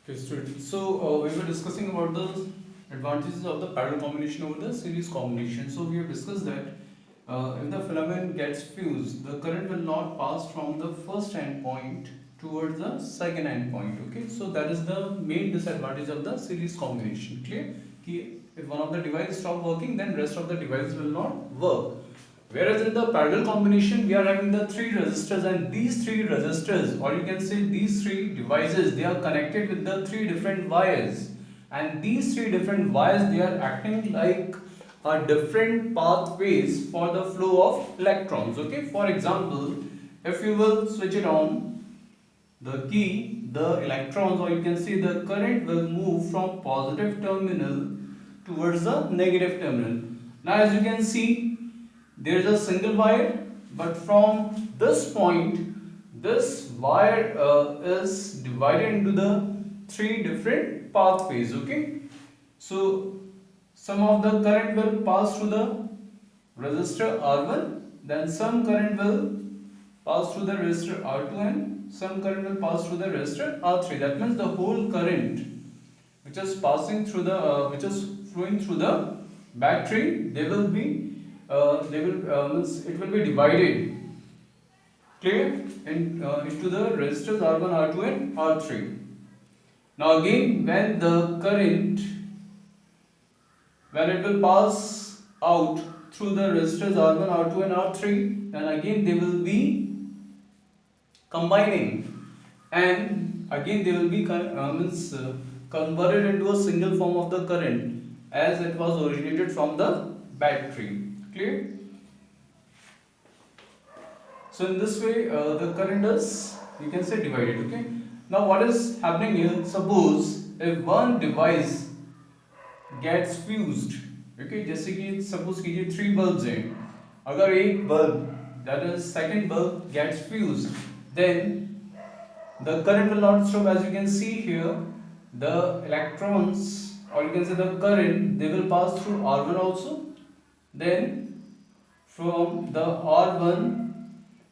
Okay, students. So we were discussing about the advantages of the parallel combination over the series combination. So we have discussed that if the filament gets fused, the current will not pass from the first endpoint towards the second endpoint. Okay, so that is the main disadvantage of the series combination. Clear? कि if one of the devices stop working, then rest of the devices will not work. Whereas in the parallel combination, we are having the three resistors, and these three resistors, or you can say these three devices, they are connected with the three different wires. And these three different wires, they are acting like a different pathways for the flow of electrons. Okay, for example, if you will switch it on, the key, the electrons, or you can say the current will move from positive terminal towards the negative terminal. Now as you can see, there is a single wire, but from this point, this wire is divided into the three different pathways. Okay, so some of the current will pass through the resistor R1, then some current will pass through the resistor R2, and some current will pass through the resistor R3. That means the whole current which is passing through the which is flowing through the battery, it will be divided, clear, into the resistors R1, R2 and R3. Now again, when it will pass out through the resistors R1, R2 and R3, then again they will be combining, and again they will be converted into a single form of the current as it was originated from the battery. Clear? So in this way, the current is, you can say, divided. Okay. Now what is happening here? Suppose if one device gets fused, okay, जैसे कि suppose कीजिए 3 bulbs हैं, अगर एक bulb, that is second bulb, gets fused, then the current will not stop. As you can see here, the electrons, or you can say the current, they will pass through R1 also, then from the R1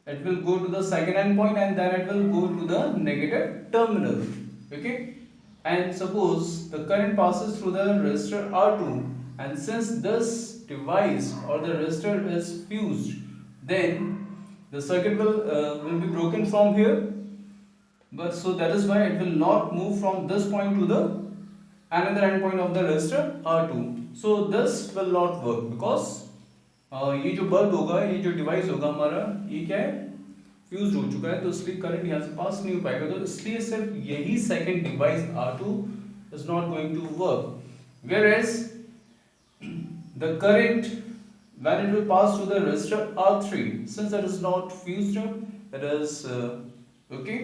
it will go to the second endpoint, and then it will go to the negative terminal. Okay, and suppose the current passes through the resistor R2, and since this device or the resistor is fused, then the circuit will be broken from here, but so that is why it will not move from this point to the another endpoint of the resistor R2. So this will not work because ये जो bulb होगा, ये जो device होगा हमारा, ये क्या है, फ्यूज हो चुका है, तो इसलिए करंट यहाँ से पास नहीं हो पाएगा, तो इसलिए सिर्फ यही second device R2 is not going to work. Whereas the current, when it will pass through the resistor R3, since it is not fused up, it is okay,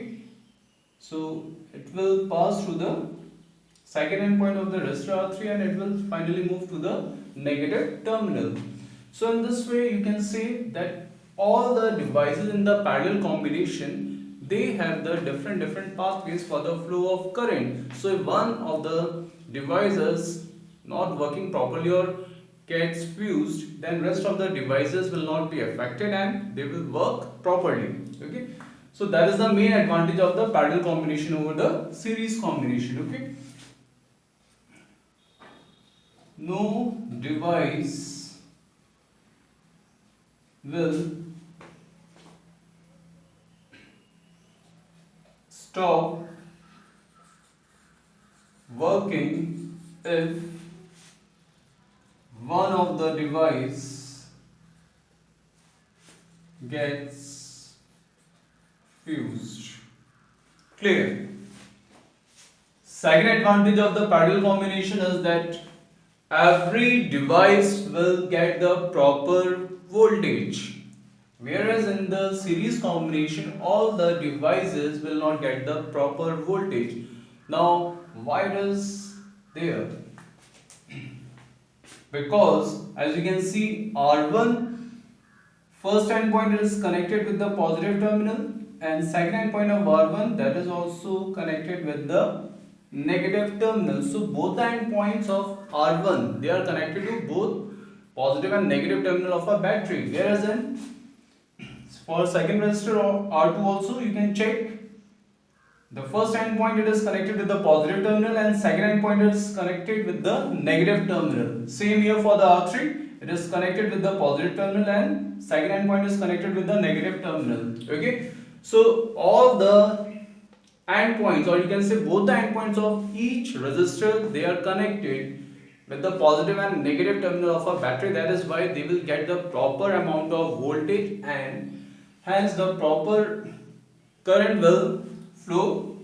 so it will pass through the second endpoint of the resistor R3, and it will finally move to the negative terminal. So in this way you can say that all the devices in the parallel combination, they have the different pathways for the flow of current. So if one of the devices not working properly or gets fused, then rest of the devices will not be affected and they will work properly. Okay, so that is the main advantage of the parallel combination over the series combination. Okay, no device will stop working if one of the device gets fused. Clear? Second advantage of the parallel combination is that every device will get the proper voltage, whereas in the series combination all the devices will not get the proper voltage. Now why does there? Because as you can see, R1 first endpoint is connected with the positive terminal, and second endpoint of R1, that is also connected with the negative terminal. So both the endpoints of R1, they are connected to both positive and negative terminal of a battery, whereas in for second resistor of R2 also you can check, The first endpoint it is connected with the positive terminal and second endpoint is connected with the negative terminal. Same here for the R3, it is connected with the positive terminal and second endpoint is connected with the negative terminal. Okay, so all the endpoints, or you can say both the endpoints of each resistor, they are connected with the positive and negative terminal of a battery. That is why they will get the proper amount of voltage and hence the proper current will flow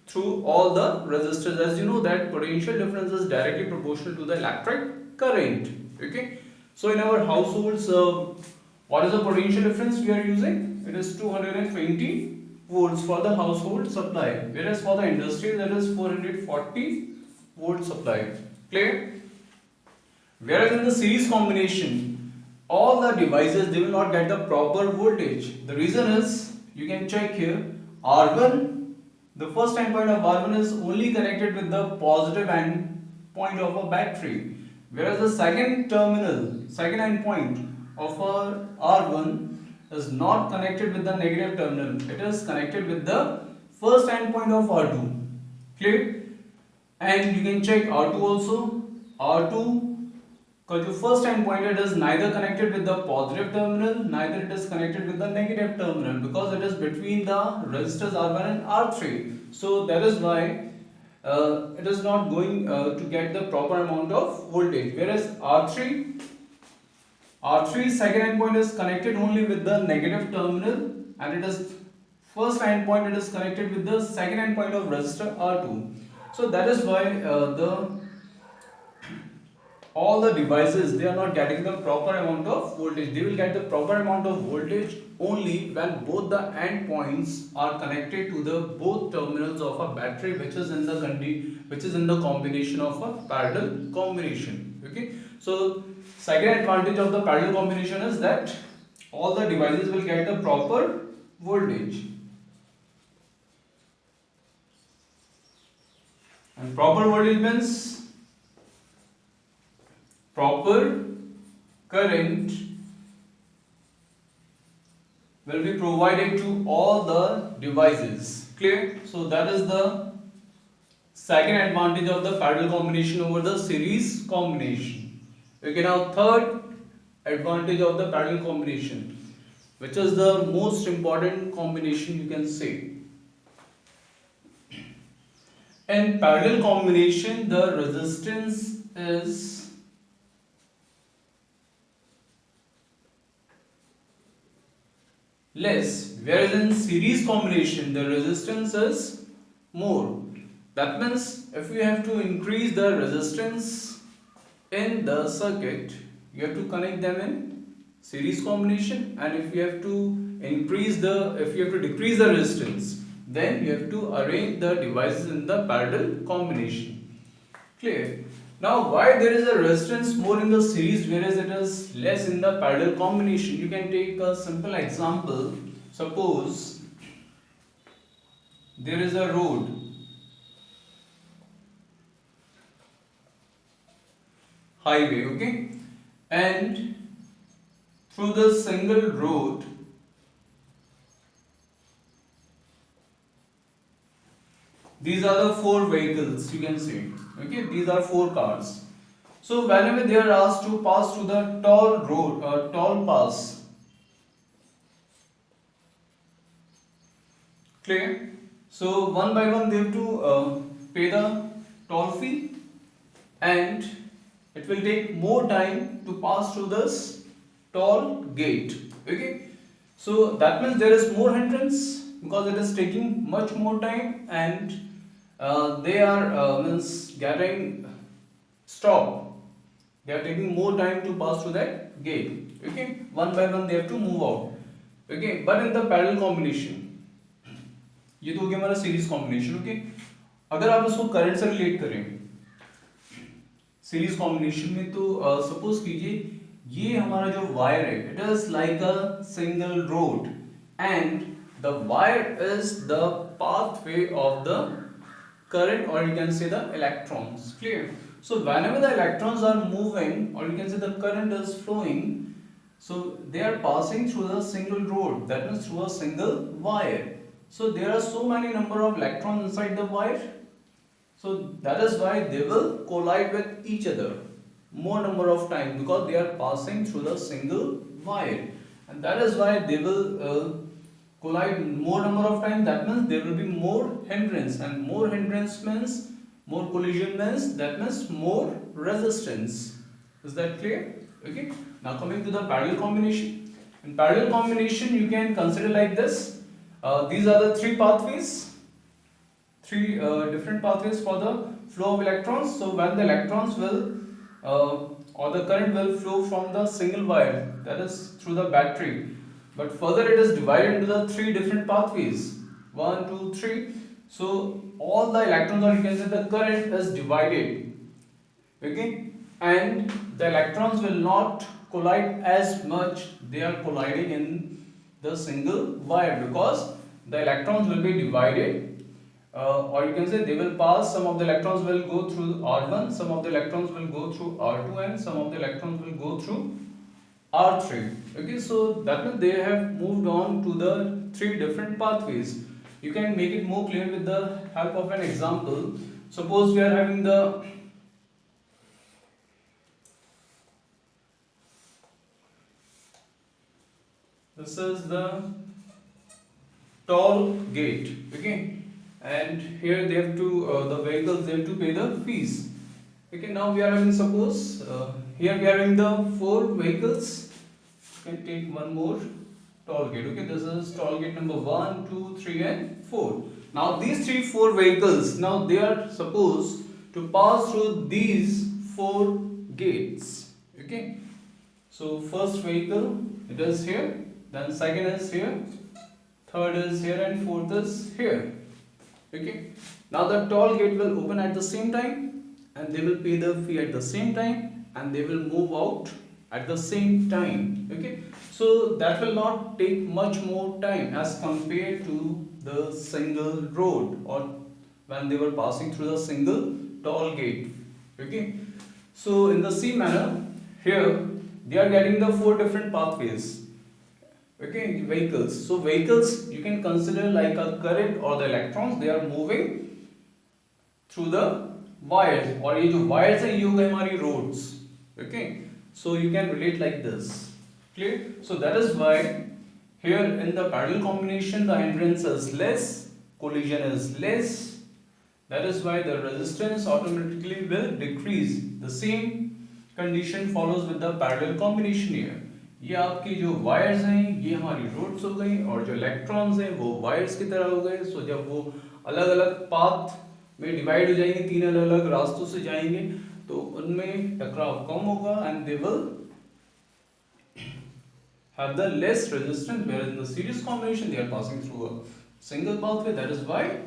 through all the resistors. As you know that potential difference is directly proportional to the electric current. Okay, so in our households, what is the potential difference we are using? It is 220 volts for the household supply, whereas for the industry that is 440 volt supply. Clear? Whereas in the series combination, all the devices they will not get the proper voltage. The reason is, you can check here, R1, the first endpoint of R1 is only connected with the positive endpoint of a battery, whereas the second endpoint of a R1 is not connected with the negative terminal. It is connected with the first endpoint of R2. Clear? And you can check R2 also. R2, because the first endpoint it is neither connected with the positive terminal, neither it is connected with the negative terminal, because it is between the resistors R1 and R3. So that is why it is not going to get the proper amount of voltage. Whereas R3 second endpoint is connected only with the negative terminal, and it is first endpoint it is connected with the second endpoint of resistor R2. So that is why all the devices they are not getting the proper amount of voltage. They will get the proper amount of voltage only when both the endpoints are connected to the both terminals of a battery, which is in the combination of a parallel combination. Okay, so second advantage of the parallel combination is that all the devices will get the proper voltage, and proper voltage means proper current will be provided to all the devices. Clear? So that is the second advantage of the parallel combination over the series combination. Okay, now third advantage of the parallel combination, which is the most important combination you can say. In parallel combination, the resistance is less, whereas in series combination the resistance is more. That means if you have to increase the resistance in the circuit, you have to connect them in series combination, and if you have to decrease the resistance, then you have to arrange the devices in the parallel combination. Clear? Now, why there is a resistance more in the series whereas it is less in the parallel combination? You can take a simple example. Suppose there is a road, highway, okay, and through the single road these are the four vehicles, you can see. Okay, these are four cars. So whenever they are asked to pass through the toll pass, clear? So one by one they have to pay the toll fee, and it will take more time to pass through this toll gate. Okay, so that means there is more hindrance because it is taking much more time, and they are means getting stop. They are taking more time to pass through that gate. Okay, one by one they have to move out. Okay, but in the parallel combination, ये तो हो गया हमारा series combination. Okay, अगर आप इसको current से relate करें सीरीज कॉम्बिनेशन में, तो सपोज कीजिए ये हमारा जो वायर है, it is like a single road and the wire is the pathway of the current, or you can say the electrons. Clear? So whenever the electrons are moving, or you can say the current is flowing, so they are passing through the single road, that means through a single wire. So there are so many number of electrons inside the wire. So that is why they will collide with each other more number of times, because they are passing through the single wire, and that is why they will collide more number of times. That means there will be more hindrance, and more hindrance means more collision, means that means more resistance. Is that clear? Okay. Now coming to the parallel combination. In parallel combination, you can consider like this. These are the three pathways, three different pathways for the flow of electrons. So when the electrons will or the current will flow from the single wire, that is through the battery, but further it is divided into the three different pathways, 1 2 3. So all the electrons, or you can say the current, is divided, okay, and the electrons will not collide as much. They are colliding in the single wire because the electrons will be divided, or you can say they will pass. Some of the electrons will go through R1, some of the electrons will go through R2, and some of the electrons will go through R3. Okay, so that means they have moved on to the three different pathways. You can make it more clear with the help of an example. Suppose we are having this is the toll gate, okay, and here they have to the vehicles, they have to pay the fees. Okay, now we are having, suppose here we are having the four vehicles. You can take one more toll gate. Okay, this is toll gate number 1 2 3 and 4. Now these four vehicles, now they are supposed to pass through these four gates. Okay, so first vehicle, it is here, then second is here, third is here, and fourth is here. Okay, now the toll gate will open at the same time, and they will pay the fee at the same time, and they will move out at the same time. Okay, so that will not take much more time as compared to the single road, or when they were passing through the single toll gate. Okay, so in the same manner, here they are getting the four different pathways. Okay, vehicles. So vehicles you can consider like a current, or the electrons, they are moving through the wires, और ये जो wires है ये हो गए हमारी roads. Okay, so you can relate like this. Clear? So that is why here in the parallel combination the hindrance is less, collision is less. That is why the resistance automatically will decrease. The same condition follows with the parallel combination here. ये आपकी जो wires हैं ये हमारी roads हो गई, और जो इलेक्ट्रॉन्स हैं वो वायर्स की तरह हो गए. सो जब वो अलग अलग पाथ में डिवाइड हो जाएंगे, तीन अलग अलग रास्तों से जाएंगे, तो उनमें टकराव कम होगा, and they will have the less resistance, whereas in the series combination they are passing through a single pathway. That is why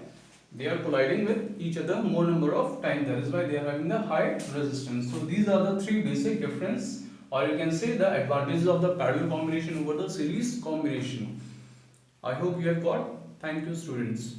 they are colliding with each other more number of times. That is why they are having the high resistance. So these are the three basic difference, or you can say the advantages of the parallel combination over the series combination. I hope you have got. Thank you, students.